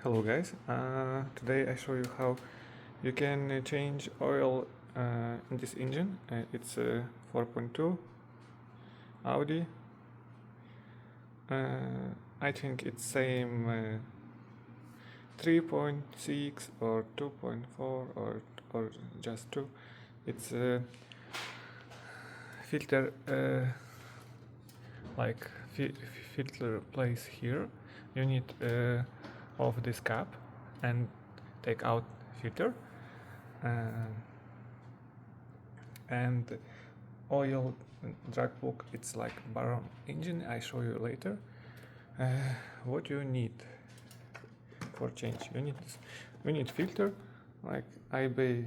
Hello guys, today I show you how you can change oil in this engine. It's a 4.2 Audi. I think it's same 3.6 or 2.4 or just 2. It's a filter like filter place here. You need off this cap and take out filter and oil drag plug. It's like barrel engine. I show you later. What you need for change? You need filter. Like I buy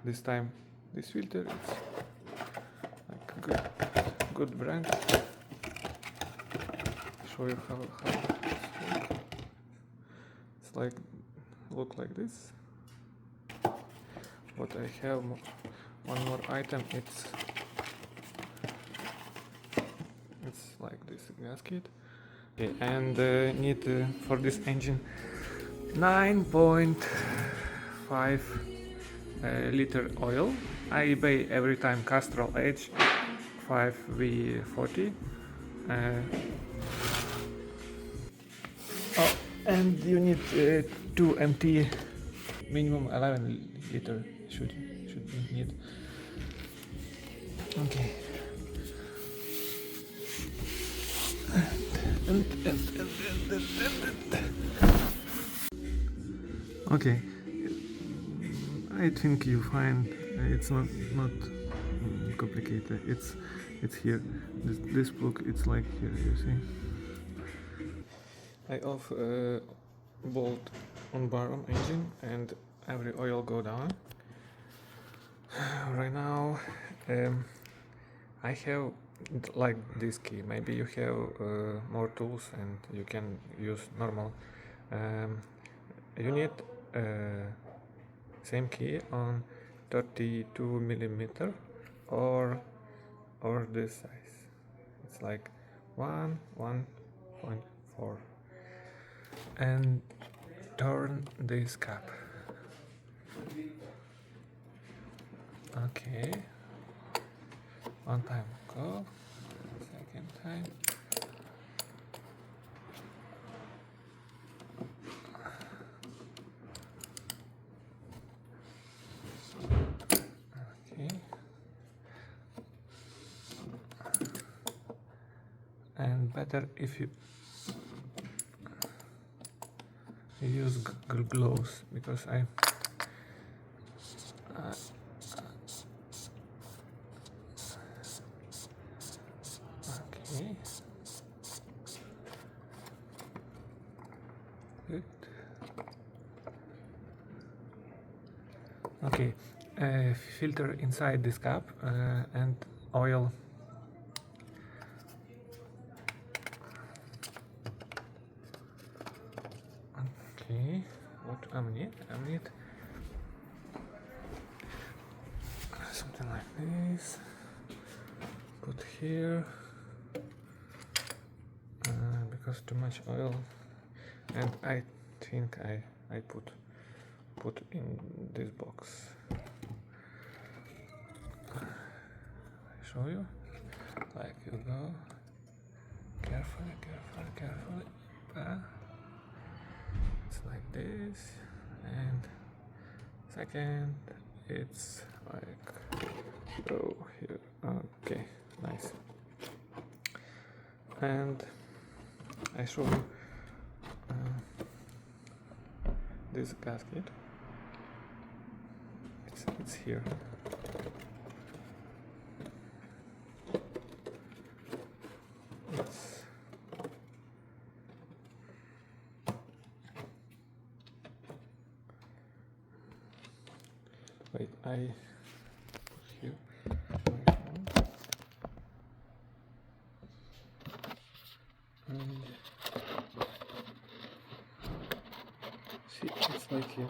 this time this filter. It's like good brand. Show you how it's like look like this. What I have one more item. It's like this gasket. Okay, and need for this engine 9.5 liter oil. I buy every time Castrol Edge 5V40. And you need 2 empty, minimum 11 liter should need. Okay. Okay. I think you find it's not complicated. It's here. This plug. It's like here. You see. I off bolt on barrel engine and every oil go down. Right now I have like this key. Maybe you have more tools and you can use normal. You need same key on 32 millimeter or this size. It's like 1.4. And turn this cap. Okay. One time go. Second time. Okay. And better if you use gloves because I okay. Good. Okay, filter inside this cap and oil. Okay, what I need something like this. Put here because too much oil, and I think I put in this box. I show you, like you go carefully. It's like this, and second it's like go here. Okay, nice. And I show you this gasket. It's here. It's wait, I here my phone. And see, it's like here,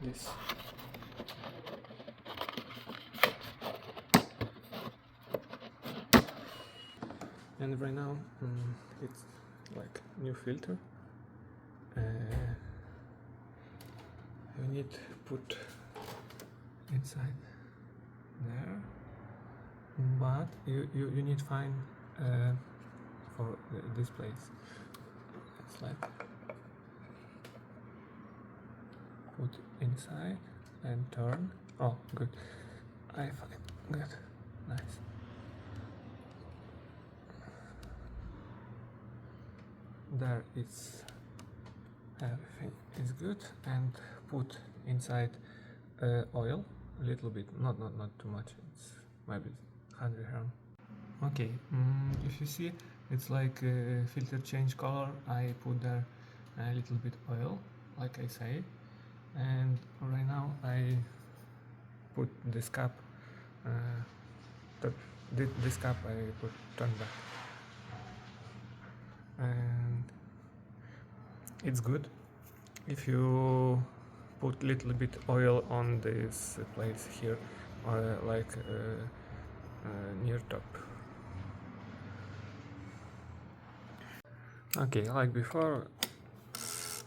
this. And right now it's like new filter. need to put inside there, but you need to find for this place. It's like put inside and turn. Oh, good. I find good. Nice. There it's everything is good, and put inside oil a little bit, not too much. It's maybe 100 gram. Okay, if you see, it's like filter change color. I put there a little bit oil, like I say, and right now I put this cap. This cap I put turn back, and it's good if you put little bit oil on this place here, like near top. Okay, like before,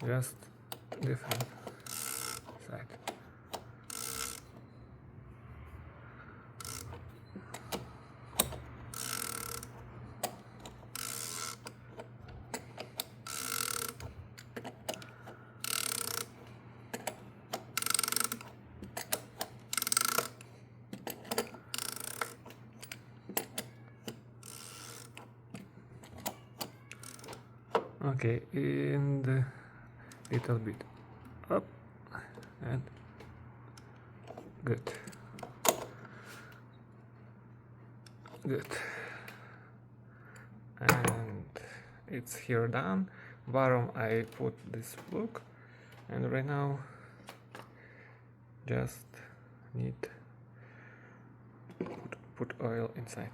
just different side. Okay, and little bit up and good. And it's here done. Bottom I put this plug, and right now just need put oil inside.